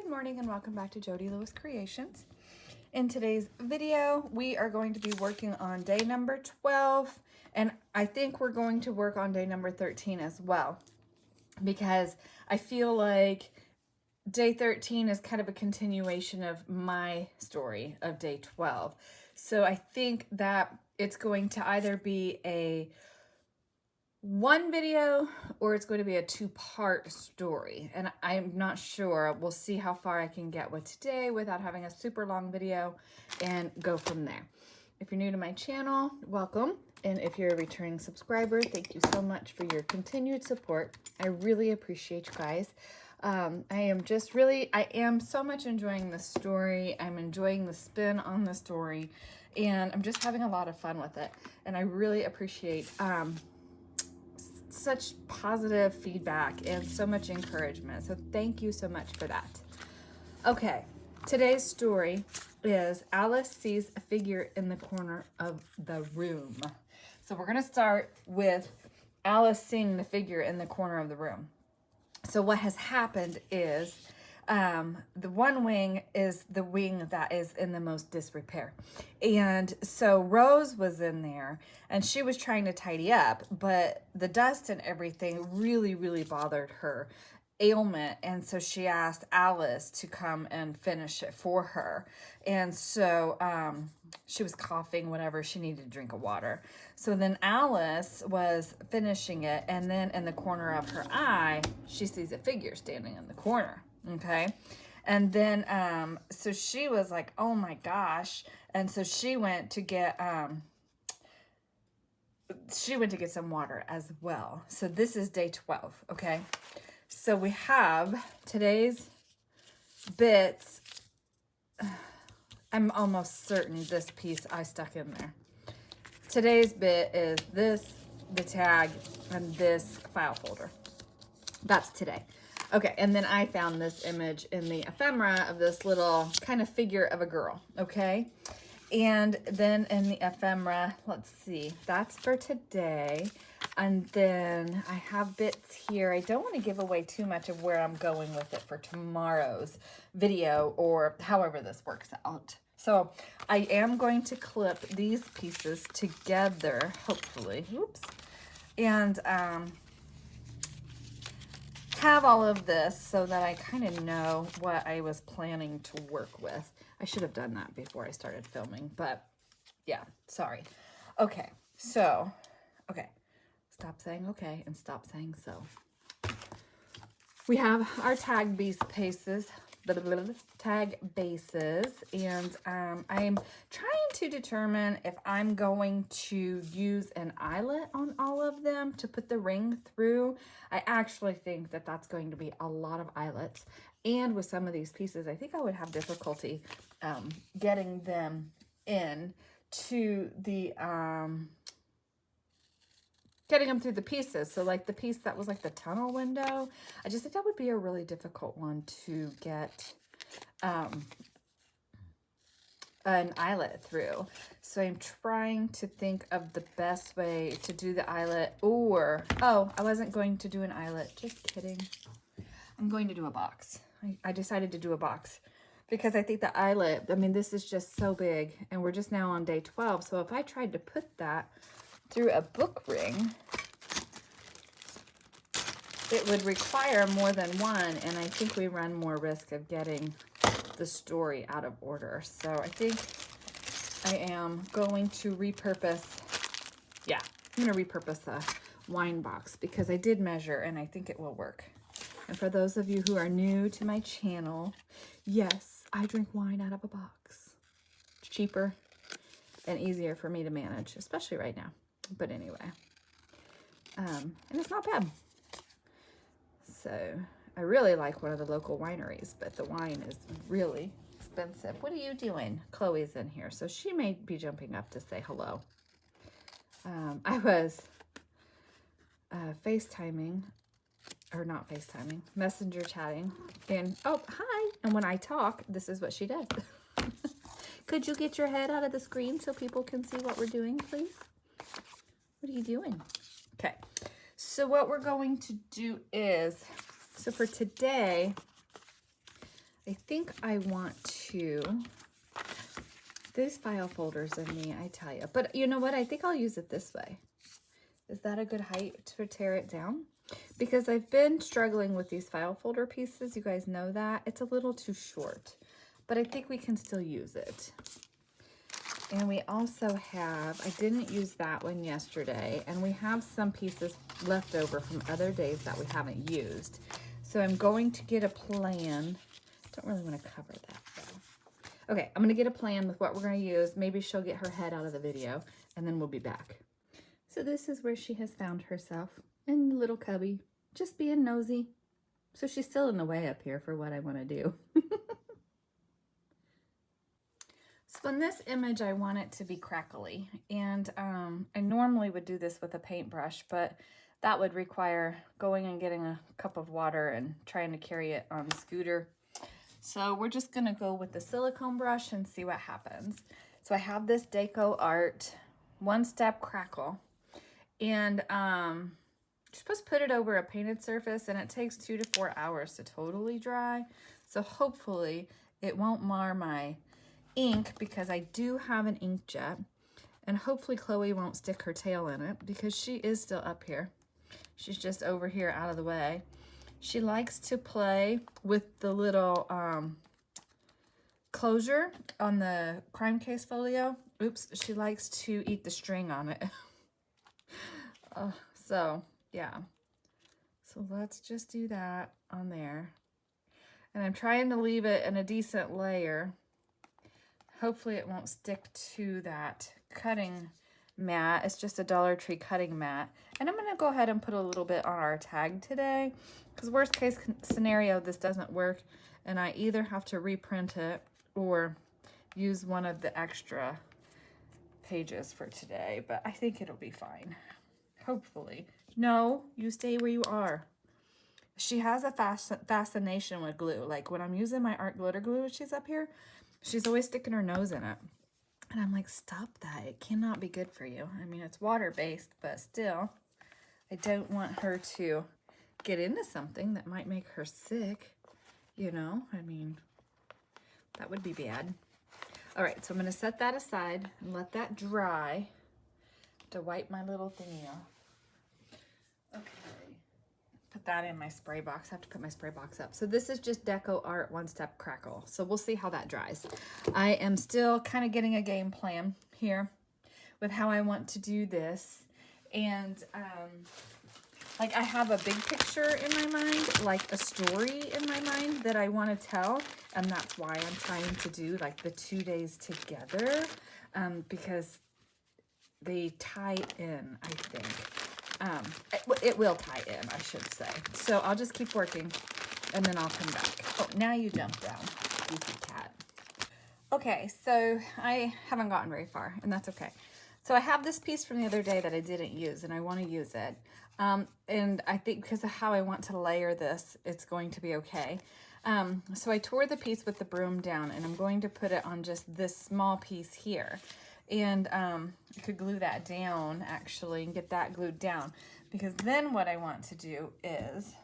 Good morning and welcome back to Jody Lewis Creations. In today's video, we are going to be working on day number 12, and I think we're going to work on day number 13 as well, because I feel like day 13 is kind of a continuation of my story of day 12. So I think that it's going to either be a one video or it's going to be a two-part story, and I'm not sure. We'll see how far I can get with today without having a super long video and go from there. If you're new to my channel, welcome, and if you're a returning subscriber, thank you so much for your continued support. I really appreciate you guys. I am so much enjoying the story. I'm enjoying the spin on the story, and I'm just having a lot of fun with it, and I really appreciate such positive feedback and so much encouragement. So thank you so much for that. Okay, today's story is Alice sees a figure in the corner of the room. So we're going to start with Alice seeing the figure in the corner of the room. So what has happened is the one wing is the wing that is in the most disrepair. And so Rose was in there and she was trying to tidy up, but the dust and everything really, really bothered her ailment. And so she asked Alice to come and finish it for her. And so she was coughing, whatever, she needed a drink of water. So then Alice was finishing it, and then in the corner of her eye, she sees a figure standing in the corner. Okay. And then, so she was like, oh my gosh. And so she went to get some water as well. So this is day 12. Okay. So we have today's bits. I'm almost certain this piece I stuck in there. Today's bit is this, the tag, and this file folder. That's today. Okay, and then I found this image in the ephemera of this little kind of figure of a girl, okay? And then in the ephemera, let's see, that's for today. And then I have bits here. I don't want to give away too much of where I'm going with it for tomorrow's video or however this works out. So I am going to clip these pieces together, hopefully. Oops. And have all of this so that I kind of know what I was planning to work with. I should have done that before I started filming, but yeah, sorry. Okay, so, okay. Stop saying okay and stop saying so. We have our tag bases, and I'm trying to determine if I'm going to use an eyelet on all of them to put the ring through. I actually think that that's going to be a lot of eyelets, and with some of these pieces, I think I would have difficulty getting them in to the getting them through the pieces. So like the piece that was like the tunnel window, I just think that would be a really difficult one to get an eyelet through. So I'm trying to think of the best way to do the eyelet, or, oh, I wasn't going to do an eyelet, just kidding. I'm going to do a box. I decided to do a box because I think the eyelet, I mean, this is just so big and we're just now on day 12. So if I tried to put that through a book ring, it would require more than one, and I think we run more risk of getting the story out of order. So I think I am going to repurpose, yeah, I'm going to repurpose a wine box because I did measure and I think it will work. And for those of you who are new to my channel, yes, I drink wine out of a box. It's cheaper and easier for me to manage, especially right now. But anyway, and it's not bad. So I really like one of the local wineries, but the wine is really expensive. What are you doing? Chloe's in here, so she may be jumping up to say hello. I was FaceTiming, or not FaceTiming, messenger chatting, and oh, hi. And when I talk, this is what she does. Could you get your head out of the screen so people can see what we're doing, please? What are you doing? Okay, so what we're going to do is, so for today, I think I want to, these file folders of me, I tell you. But you know what? I think I'll use it this way. Is that a good height to tear it down? Because I've been struggling with these file folder pieces. You guys know that. It's a little too short, but I think we can still use it. And we also have, I didn't use that one yesterday, and we have some pieces left over from other days that we haven't used. So I'm going to get a plan. Don't really want to cover that though. Okay, I'm going to get a plan with what we're going to use. Maybe she'll get her head out of the video, and then we'll be back. So this is where she has found herself in the little cubby, just being nosy. So she's still in the way up here for what I want to do. So in this image, I want it to be crackly. And I normally would do this with a paintbrush, but that would require going and getting a cup of water and trying to carry it on the scooter. So we're just gonna go with the silicone brush and see what happens. So I have this Deco Art one-step crackle. And you're supposed to put it over a painted surface, and it takes 2 to 4 hours to totally dry. So hopefully it won't mar my ink, because I do have an inkjet, and hopefully Chloe won't stick her tail in it because she is still up here. She's just over here out of the way. She likes to play with the little closure on the crime case folio. Oops, she likes to eat the string on it. So yeah, so let's just do that on there, and I'm trying to leave it in a decent layer. Hopefully it won't stick to that cutting mat. It's just a Dollar Tree cutting mat. And I'm going to go ahead and put a little bit on our tag today, because worst case scenario, this doesn't work and I either have to reprint it or use one of the extra pages for today. But I think it'll be fine. Hopefully. No, you stay where you are. She has a fascination with glue. Like when I'm using my art glitter glue, she's up here, she's always sticking her nose in it. And I'm like, stop that. It cannot be good for you. I mean, it's water-based, but still, I don't want her to get into something that might make her sick. You know, I mean, that would be bad. All right, so I'm going to set that aside and let that dry to wipe my little thingy off. Okay. Put that in my spray box. I have to put my spray box up. So this is just Deco Art one-step crackle. So we'll see how that dries. I am still kind of getting a game plan here with how I want to do this. And like I have a big picture in my mind, like a story in my mind that I want to tell. And that's why I'm trying to do like the 2 days together, because they tie in, I think. It will tie in, I should say. So I'll just keep working and then I'll come back. Oh, now you jumped down, goofy cat. Okay, so I haven't gotten very far, and that's okay. So I have this piece from the other day that I didn't use, and I want to use it. And I think because of how I want to layer this, it's going to be okay. So I tore the piece with the broom down, and I'm going to put it on just this small piece here. And I could glue that down actually and get that glued down, because then what I want to do is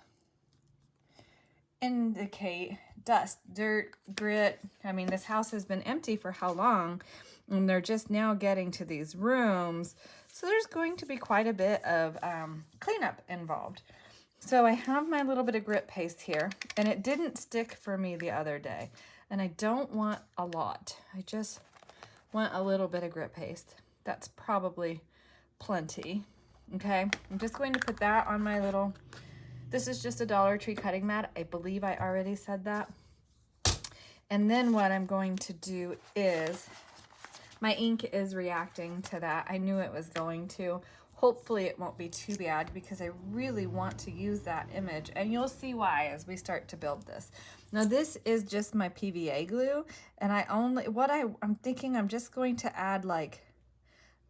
indicate dust, dirt, grit. I mean, this house has been empty for how long, and they're just now getting to these rooms. So there's going to be quite a bit of cleanup involved. So I have my little bit of grit paste here, and it didn't stick for me the other day. And I don't want a lot. I just want a little bit of grit paste. That's probably plenty. Okay, I'm just going to put that on my little, this is just a Dollar Tree cutting mat. I believe I already said that. And then what I'm going to do is, my ink is reacting to that. I knew it was going to. Hopefully it won't be too bad, because I really want to use that image, and you'll see why as we start to build this. Now this is just my PVA glue, and I'm thinking I'm just going to add like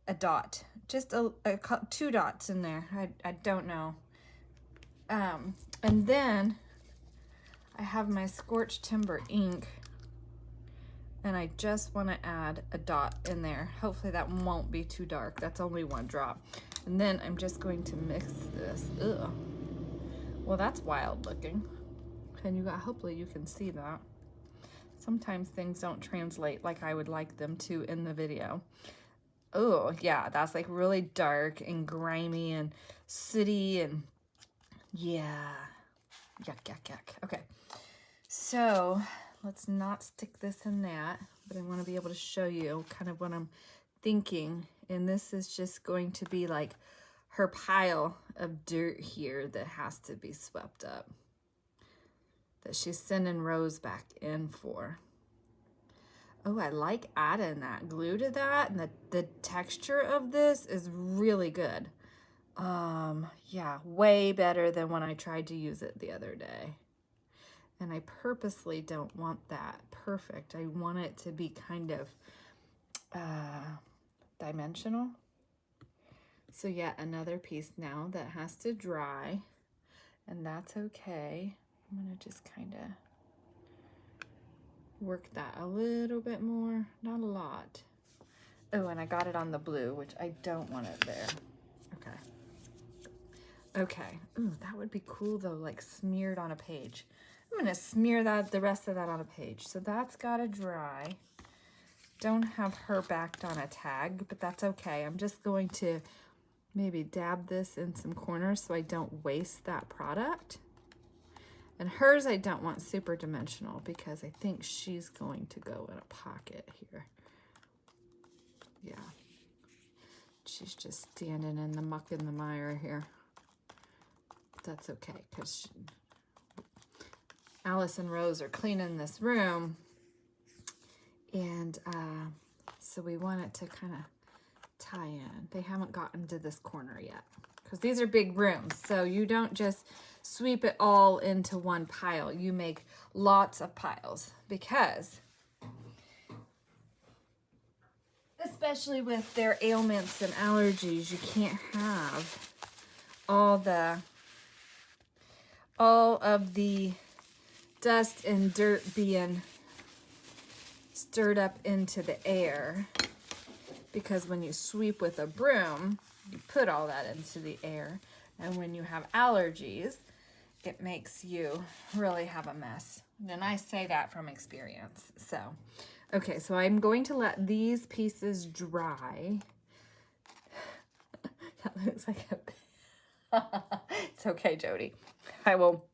a dot, just two dots in there. I don't know. And then I have my scorched timber ink, and I just want to add a dot in there. Hopefully that won't be too dark. That's only one drop. And then I'm just going to mix this. Ugh. Well, that's wild looking. And hopefully you can see that. Sometimes things don't translate like I would like them to in the video. Oh, yeah, that's like really dark and grimy and sooty and yeah. Yuck, yuck, yuck. Okay, so let's not stick this in that, but I want to be able to show you kind of what I'm thinking. And this is just going to be like her pile of dirt here that has to be swept up, that she's sending Rose back in for. Oh, I like adding that glue to that, and the texture of this is really good. Yeah, way better than when I tried to use it the other day. And I purposely don't want that perfect. I want it to be kind of dimensional. So yet another piece now that has to dry, and that's okay. I'm gonna just kind of work that a little bit more, not a lot. Oh, and I got it on the blue, which I don't want it there. Okay. Okay. Ooh, that would be cool though, like smeared on a page. I'm gonna smear the rest of that on a page. So that's gotta dry. Don't have her backed on a tag, but that's okay. I'm just going to maybe dab this in some corners so I don't waste that product. And hers I don't want super dimensional because I think she's going to go in a pocket here. Yeah. She's just standing in the muck and the mire here. That's okay because Alice and Rose are cleaning this room. And so we want it to kind of tie in. They haven't gotten to this corner yet because these are big rooms. So you don't just sweep it all into one pile. You make lots of piles because, especially with their ailments and allergies, you can't have all of the dust and dirt being stirred up into the air, because when you sweep with a broom, you put all that into the air, and when you have allergies, it makes you really have a mess. And I say that from experience. So, okay, so I'm going to let these pieces dry. That looks like a... It's okay, Jody. I will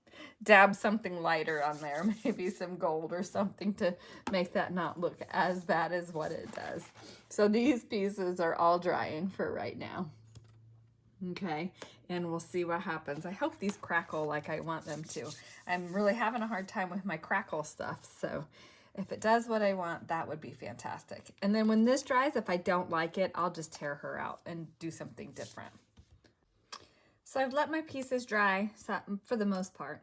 dab something lighter on there, maybe some gold or something to make that not look as bad as what it does. So these pieces are all drying for right now. Okay, and we'll see what happens. I hope these crackle like I want them to. I'm really having a hard time with my crackle stuff, so if it does what I want, that would be fantastic. And then when this dries, if I don't like it, I'll just tear her out and do something different. So I've let my pieces dry for the most part.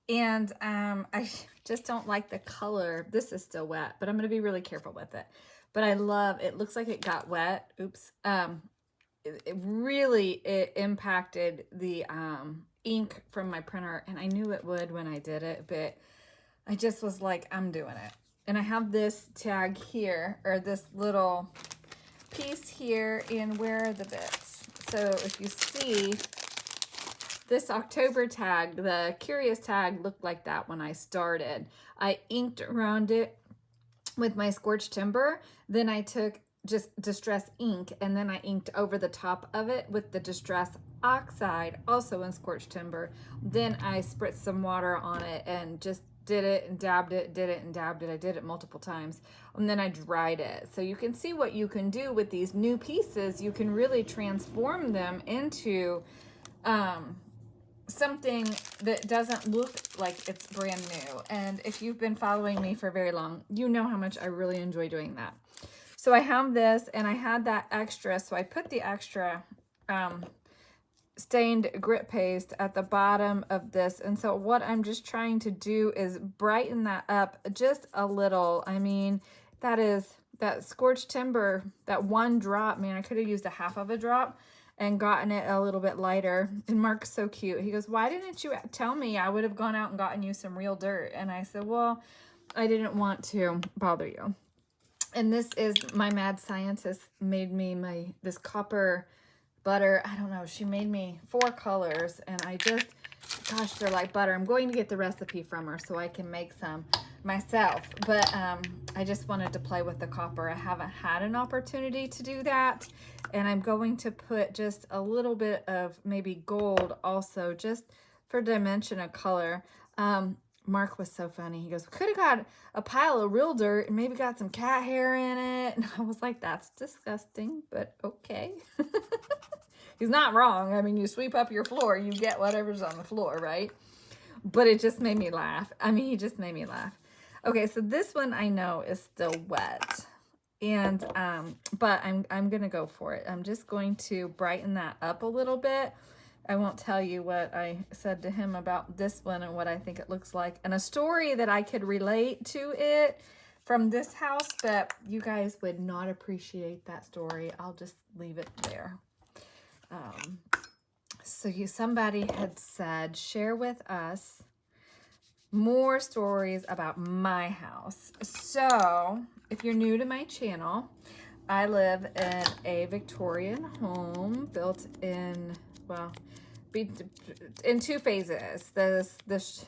And I just don't like the color. This is still wet, but I'm going to be really careful with it. But I love, it looks like it got wet. Oops. It really impacted the ink from my printer. And I knew it would when I did it, but I just was like, I'm doing it. And I have this tag here, or this little piece here, and where are the bits? So if you see, this October tag, the Curious tag, looked like that when I started. I inked around it with my scorched timber. Then I took just Distress ink, and then I inked over the top of it with the Distress oxide, also in scorched timber. Then I spritzed some water on it and just did it and dabbed it, did it and dabbed it. I did it multiple times. And then I dried it. So you can see what you can do with these new pieces. You can really transform them into something that doesn't look like it's brand new. And if you've been following me for very long, you know how much I really enjoy doing that. So I have this, and I had that extra, so I put the extra stained grit paste at the bottom of this. And so what I'm just trying to do is brighten that up just a little. I mean, that scorched timber, that one drop, man, I could have used a half of a drop and gotten it a little bit lighter. And Mark's so cute. He goes, why didn't you tell me? I would have gone out and gotten you some real dirt. And I said, well, I didn't want to bother you. And this is my mad scientist made me this copper butter. I don't know. She made me 4 colors, and I just, gosh, they're like butter. I'm going to get the recipe from her so I can make some. myself, but I just wanted to play with the copper. I haven't had an opportunity to do that, and I'm going to put just a little bit of maybe gold also, just for dimension of color. Mark was so funny. He goes, could have got a pile of real dirt and maybe got some cat hair in it. And I was like, that's disgusting, but okay. He's not wrong. I mean, you sweep up your floor, you get whatever's on the floor, right? But it just made me laugh. I mean, he just made me laugh. Okay, so this one I know is still wet. And, but I'm going to go for it. I'm just going to brighten that up a little bit. I won't tell you what I said to him about this one and what I think it looks like, and a story that I could relate to it from this house, but you guys would not appreciate that story. I'll just leave it there. So somebody had said, share with us more stories about my house. So if you're new to my channel, I live in a Victorian home built in, well, in two phases. This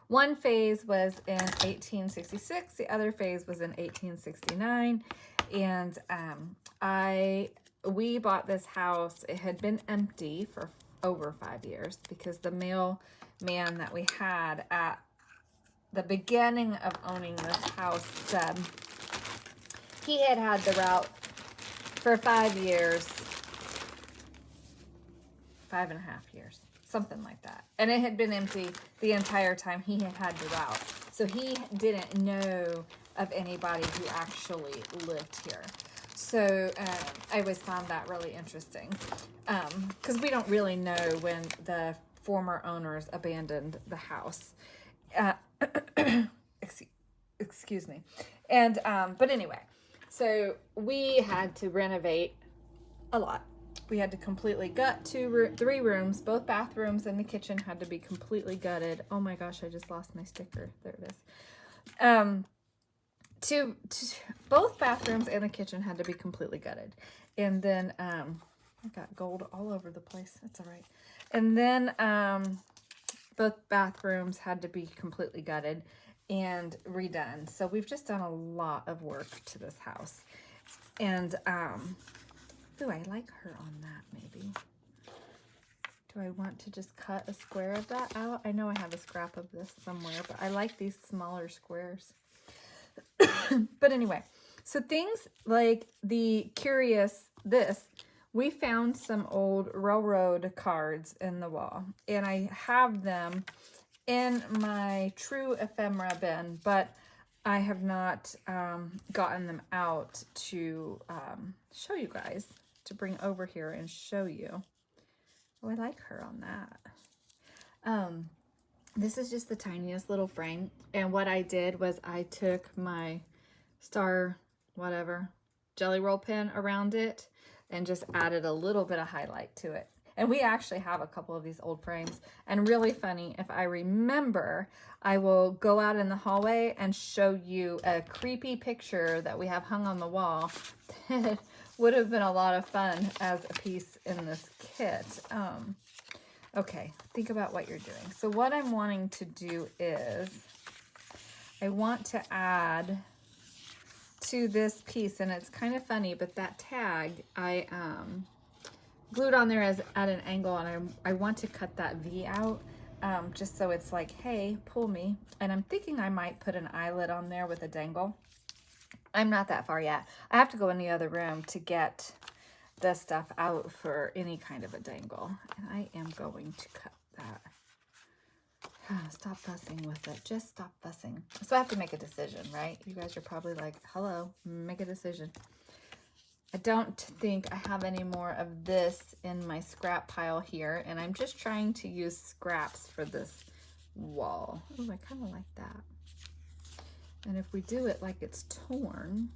one phase was in 1866, the other phase was in 1869, and we bought this house. It had been empty for over 5 years because the mailman that we had at the beginning of owning this house said he had the route for 5 years. 5.5 years, something like that. And it had been empty the entire time he had the route. So he didn't know of anybody who actually lived here. So I always found that really interesting because we don't really know when the former owners abandoned the house. Excuse me. And, but anyway, so we had to renovate a lot. We had to completely gut 3 rooms, both bathrooms and the kitchen had to be completely gutted. Oh my gosh, I just lost my sticker. There it is. Both bathrooms and the kitchen had to be completely gutted. And then, I got gold all over the place. That's all right. And then, both bathrooms had to be completely gutted and redone. So we've just done a lot of work to this house. And, ooh, I like her on that, maybe. Do I want to just cut a square of that out? I know I have a scrap of this somewhere, but I like these smaller squares. But anyway, so things like the curious, we found some old railroad cards in the wall, and I have them in my true ephemera bin, but I have not gotten them out to show you guys, to bring over here and show you. Oh, I like her on that. This is just the tiniest little frame, and what I did was I took my star, whatever, jelly roll pen around it and just added a little bit of highlight to it. And we actually have a couple of these old frames. And really funny, if I remember, I will go out in the hallway and show you a creepy picture that we have hung on the wall that would have been a lot of fun as a piece in this kit. Okay, think about what you're doing. So what I'm wanting to do is I want to add to this piece, and it's kind of funny, but that tag I glued on there at an angle, and I want to cut that V out just so it's like, hey, pull me. And I'm thinking I might put an eyelet on there with a dangle. I'm not that far yet. I have to go in the other room to get the stuff out for any kind of a dangle. And I am going to cut that. Stop fussing with it. Just stop fussing. So I have to make a decision, right? You guys are probably like, hello, make a decision. I don't think I have any more of this in my scrap pile here, and I'm just trying to use scraps for this wall. Oh, I kind of like that. And if we do it like it's torn,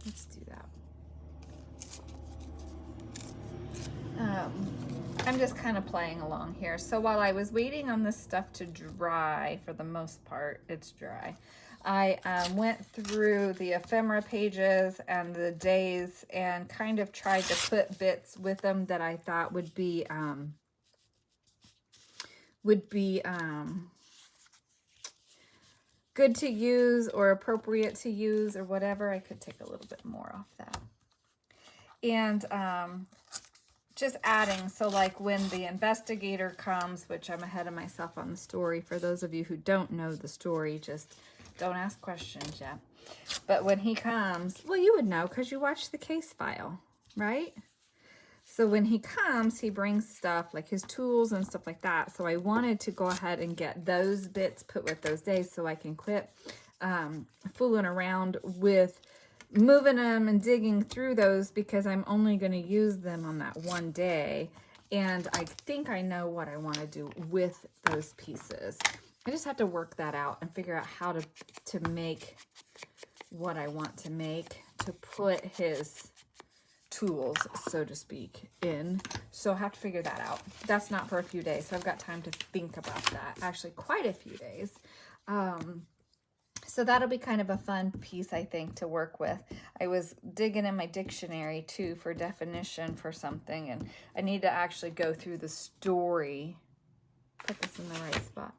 let's do that. I'm just kind of playing along here. So while I was waiting on this stuff to dry, for the most part, it's dry. I went through the ephemera pages and the days and kind of tried to put bits with them that I thought would be would be good to use or appropriate to use or whatever. I could take a little bit more off that. And just adding, so like when the investigator comes, which I'm ahead of myself on the story. For those of you who don't know the story, just don't ask questions yet. But when he comes, well, you would know because you watched the case file, right? So when he comes, he brings stuff like his tools and stuff like that. So I wanted to go ahead and get those bits put with those days so I can quit fooling around with moving them and digging through those, because I'm only going to use them on that one day. And I think I know what I want to do with those pieces. I just have to work that out and figure out how to make what I want to make, to put his tools, so to speak, in. So I have to figure that out. That's not for a few days, so I've got time to think about that. Actually, quite a few days. So that'll be kind of a fun piece, I think, to work with. I was digging in my dictionary, too, for definition for something, and I need to actually go through the story. Put this in the right spot.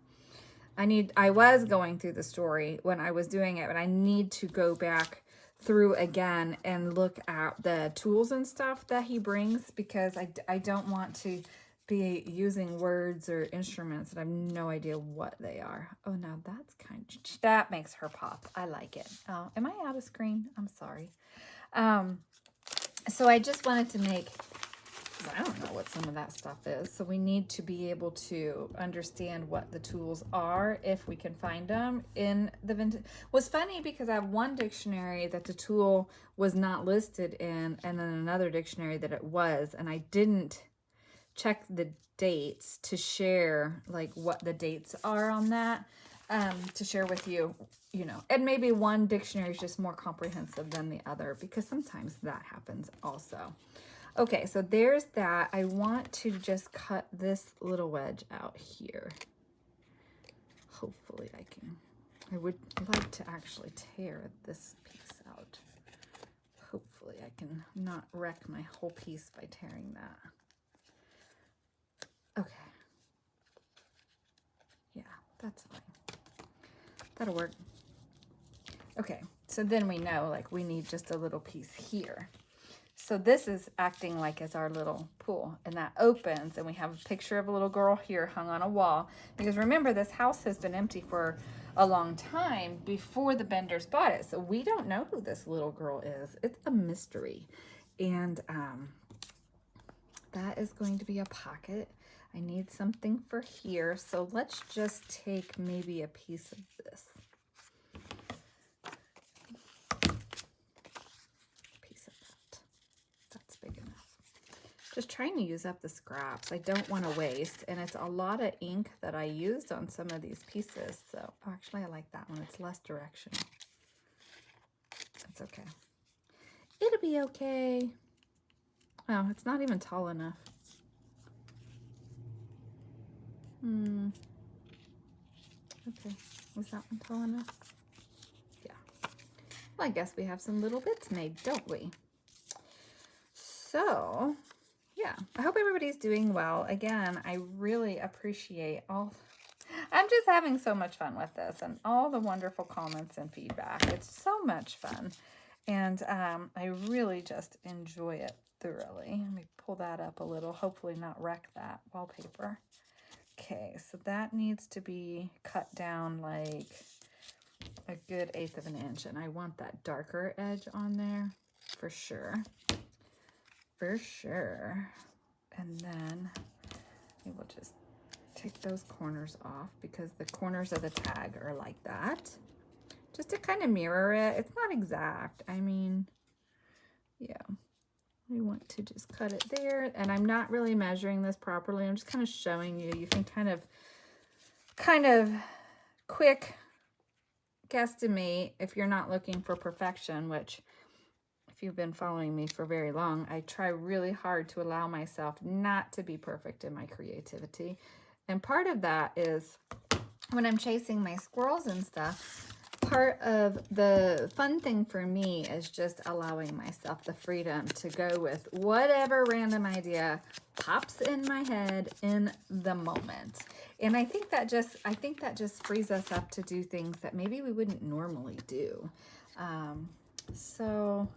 I was going through the story when I was doing it, but I need to go back through again and look at the tools and stuff that he brings, because I don't want to be using words or instruments that I have no idea what they are. Oh, now that's that makes her pop. I like it. Oh, am I out of screen? I'm sorry. So I just wanted to make, I don't know what some of that stuff is. So we need to be able to understand what the tools are if we can find them in the vintage. Was funny because I have one dictionary that the tool was not listed in, and then another dictionary that it was, and I didn't check the dates to share like what the dates are on that, to share with you, you know, and maybe one dictionary is just more comprehensive than the other, because sometimes that happens also. Okay, so there's that. I want to just cut this little wedge out here. Hopefully I would like to actually tear this piece out. Hopefully I can not wreck my whole piece by tearing that. Okay. Yeah, that's fine. That'll work. Okay, so then we know, like, we need just a little piece here. So this is acting like as our little pool, and that opens, and we have a picture of a little girl here hung on a wall, because remember, this house has been empty for a long time before the Benders bought it, so we don't know who this little girl is. It's a mystery. And that is going to be a pocket. I need something for here, so let's just take maybe a piece of this. Just trying to use up the scraps. I don't want to waste, and it's a lot of ink that I used on some of these pieces. So actually I like that one. It's less directional. It's okay. It'll be okay. Oh, it's not even tall enough. Okay, was that one tall enough? Yeah. Well, I guess we have some little bits made, don't we? So yeah, I hope everybody's doing well. Again, I really appreciate I'm just having so much fun with this and all the wonderful comments and feedback. It's so much fun. And I really just enjoy it thoroughly. Let me pull that up a little, hopefully not wreck that wallpaper. Okay, so that needs to be cut down like a good 1/8 of an inch. And I want that darker edge on there for sure. For sure. And then we will just take those corners off, because the corners of the tag are like that. Just to kind of mirror it. It's not exact. I mean, yeah. We want to just cut it there. And I'm not really measuring this properly. I'm just kind of showing you. You can kind of quick guesstimate if you're not looking for perfection, which, if you've been following me for very long, I try really hard to allow myself not to be perfect in my creativity. And part of that is when I'm chasing my squirrels and stuff, part of the fun thing for me is just allowing myself the freedom to go with whatever random idea pops in my head in the moment. And I think that just frees us up to do things that maybe we wouldn't normally do. So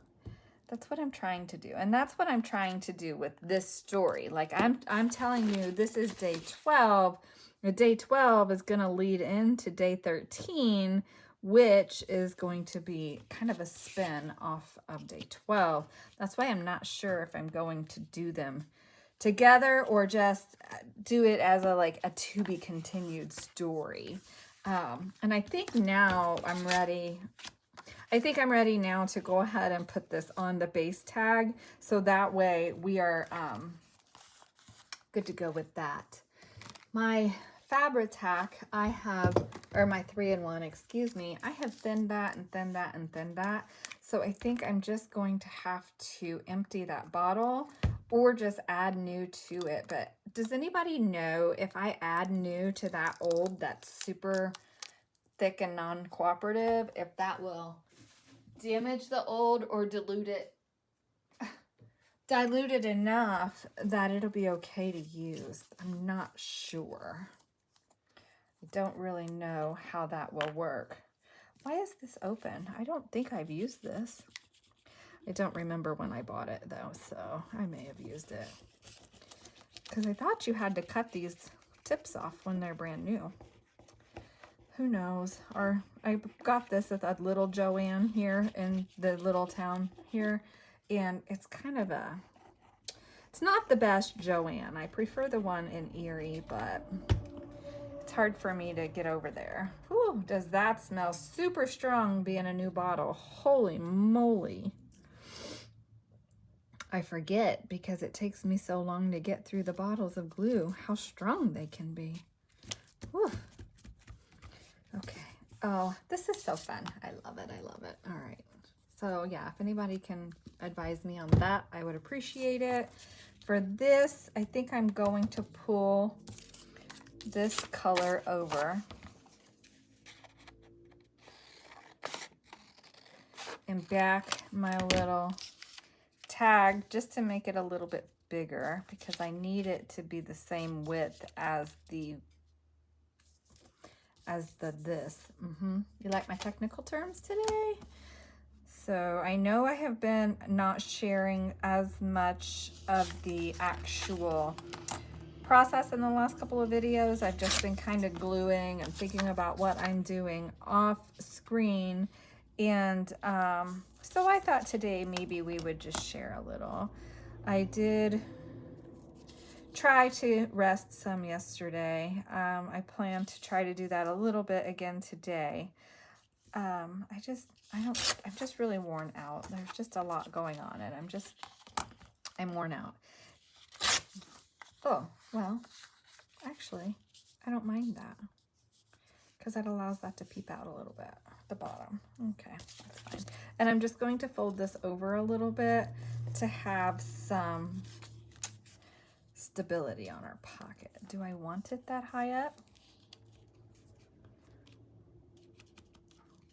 that's what I'm trying to do. And that's what I'm trying to do with this story. Like I'm telling you, this is day 12. Day 12 is going to lead into day 13, which is going to be kind of a spin off of day 12. That's why I'm not sure if I'm going to do them together or just do it as a to be continued story. And I think now I'm ready. I think I'm ready now to go ahead and put this on the base tag. So that way we are good to go with that. My Fabri-Tac, I have, or my 3-in-1, excuse me, I have thinned that and thinned that and thinned that. So I think I'm just going to have to empty that bottle or just add new to it. But does anybody know if I add new to that old that's super thick and non-cooperative, if that will damage the old or dilute it enough that it'll be okay to use? I'm not sure. I don't really know how that will work. Why is this open? I don't think I've used this. I don't remember when I bought it though, so I may have used it. Because I thought you had to cut these tips off when they're brand new. Who knows? Or I got this at that little Joanne here in the little town here, and it's kind of it's not the best Joanne. I prefer the one in Erie, but it's hard for me to get over there. Ooh, does that smell super strong being a new bottle? Holy moly. I forget because it takes me so long to get through the bottles of glue how strong they can be. Whew. Okay. Oh, this is so fun. I love it. I love it. All right. So yeah, if anybody can advise me on that, I would appreciate it. For this, I think I'm going to pull this color over and back my little tag just to make it a little bit bigger because I need it to be the same width as the this. You like my technical terms today? So I know I have been not sharing as much of the actual process in the last couple of videos. I've just been kind of gluing and thinking about what I'm doing off screen. And so I thought today maybe we would just share a little. I did try to rest some yesterday. I plan to try to do that a little bit again today. I'm just really worn out. There's just a lot going on and I'm worn out. Oh, well, actually, I don't mind that because that allows that to peep out a little bit at the bottom. Okay, that's fine. And I'm just going to fold this over a little bit to have some stability on our pocket. Do I want it that high up?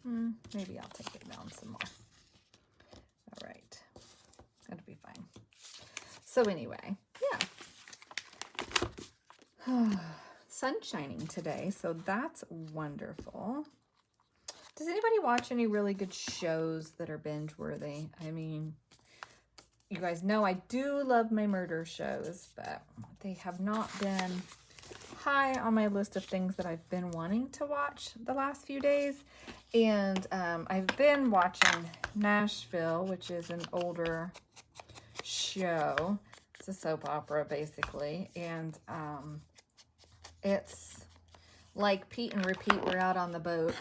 Maybe I'll take it down some more. All right, that'll be fine. So anyway, yeah. Sun shining today, so that's wonderful. Does anybody watch any really good shows that are binge worthy? I mean, you guys know I do love my murder shows, but they have not been high on my list of things that I've been wanting to watch the last few days. And I've been watching Nashville, which is an older show. It's a soap opera basically, and it's like Pete and repeat. We're out on the boat.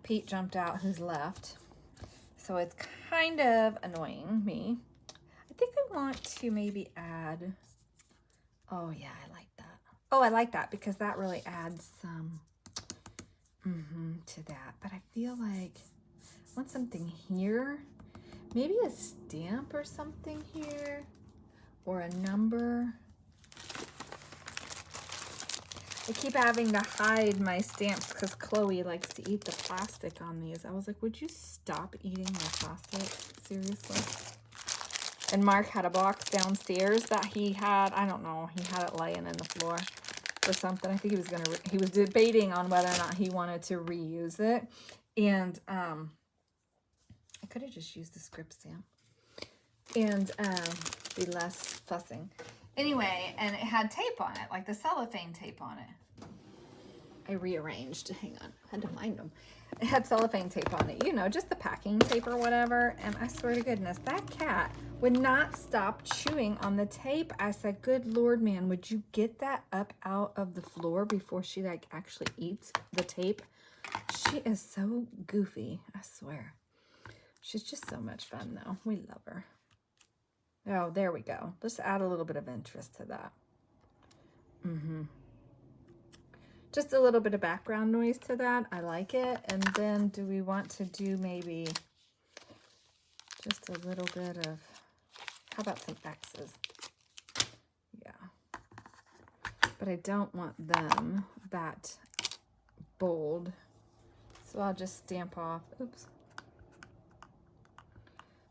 Pete jumped out, who's left? So it's kind of annoying me. I think I want to maybe add, oh yeah, I like that. Oh, I like that because that really adds some to that. But I feel like I want something here. Maybe a stamp or something here. Or a number. I keep having to hide my stamps because Chloe likes to eat the plastic on these. I was like, would you stop eating the plastic? Seriously? And Mark had a box downstairs that he had, I don't know, he had it laying in the floor or something. I think he was debating on whether or not he wanted to reuse it. And I could have just used the script stamp and be less fussing. Anyway, and it had tape on it, like the cellophane tape on it. I rearranged. Hang on. I had to find them. It had cellophane tape on it. You know, just the packing tape or whatever. And I swear to goodness, that cat would not stop chewing on the tape. I said, good Lord, man, would you get that up out of the floor before she, like, actually eats the tape? She is so goofy, I swear. She's just so much fun, though. We love her. Oh, there we go. Let's add a little bit of interest to that. Just a little bit of background noise to that. I like it. And then do we want to do maybe just a little bit of, how about some X's? Yeah. But I don't want them that bold. So I'll just stamp off. Oops.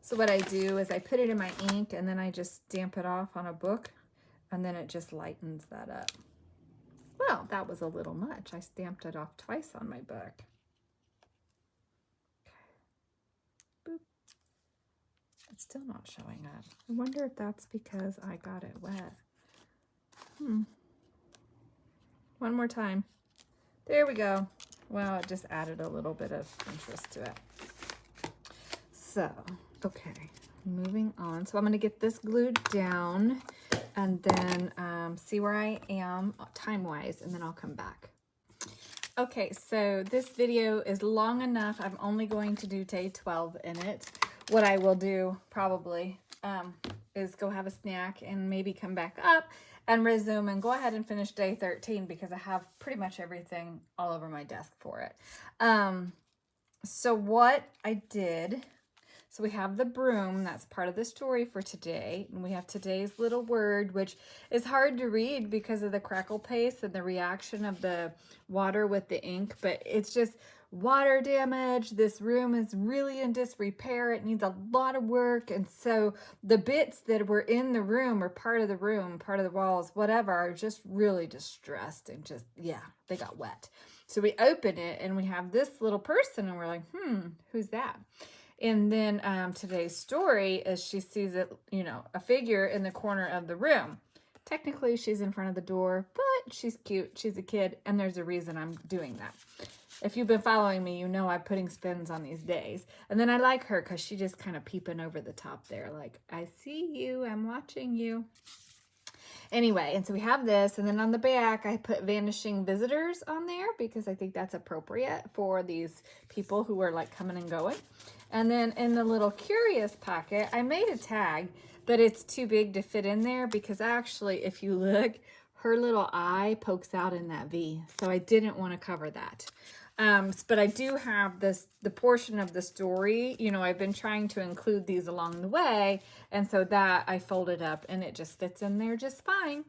So what I do is I put it in my ink and then I just stamp it off on a book and then it just lightens that up. Well, that was a little much. I stamped it off twice on my book. Okay. Boop. It's still not showing up. I wonder if that's because I got it wet. One more time. There we go. Well, it just added a little bit of interest to it. So, okay, moving on. So I'm going to get this glued down and then see where I am time-wise, and then I'll come back. Okay, so this video is long enough. I'm only going to do day 12 in it. What I will do probably is go have a snack and maybe come back up and resume and go ahead and finish day 13 because I have pretty much everything all over my desk for it. So what I did... So we have the broom, that's part of the story for today. And we have today's little word, which is hard to read because of the crackle paste and the reaction of the water with the ink. But it's just water damage. This room is really in disrepair. It needs a lot of work. And so the bits that were in the room or part of the room, part of the walls, whatever, are just really distressed and just, yeah, they got wet. So we open it and we have this little person and we're like, who's that? And then today's story is she sees it, you know, a figure in the corner of the room. Technically, she's in front of the door, but she's cute. She's a kid, and there's a reason I'm doing that. If you've been following me, you know I'm putting spins on these days. And then I like her because she just kind of peeping over the top there, like, I see you, I'm watching you. Anyway, and so we have this, and then on the back, I put vanishing visitors on there because I think that's appropriate for these people who are like coming and going. And then in the little curious pocket, I made a tag, but it's too big to fit in there because actually, if you look, her little eye pokes out in that V. So I didn't want to cover that. But I do have the portion of the story, you know, I've been trying to include these along the way. And so that I folded up and it just fits in there just fine.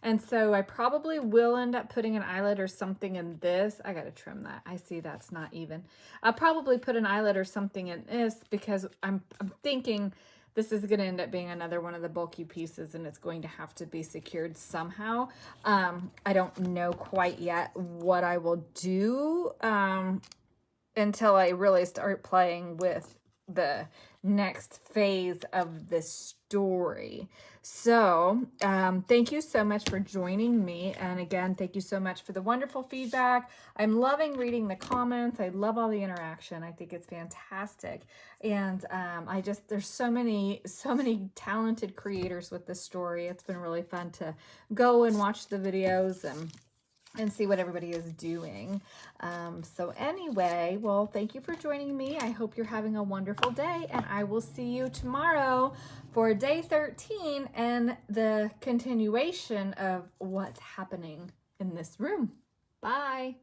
And so I probably will end up putting an eyelet or something in this. I got to trim that. I see that's not even. I'll probably put an eyelet or something in this because I'm thinking this is going to end up being another one of the bulky pieces and it's going to have to be secured somehow. I don't know quite yet what I will do until I really start playing with the next phase of the story. So thank you so much for joining me. And again, thank you so much for the wonderful feedback. I'm loving reading the comments. I love all the interaction. I think it's fantastic. And there's so many talented creators with this story. It's been really fun to go and watch the videos and see what everybody is doing. So anyway, well, thank you for joining me. I hope you're having a wonderful day, and I will see you tomorrow for day 13 and the continuation of what's happening in this room. Bye.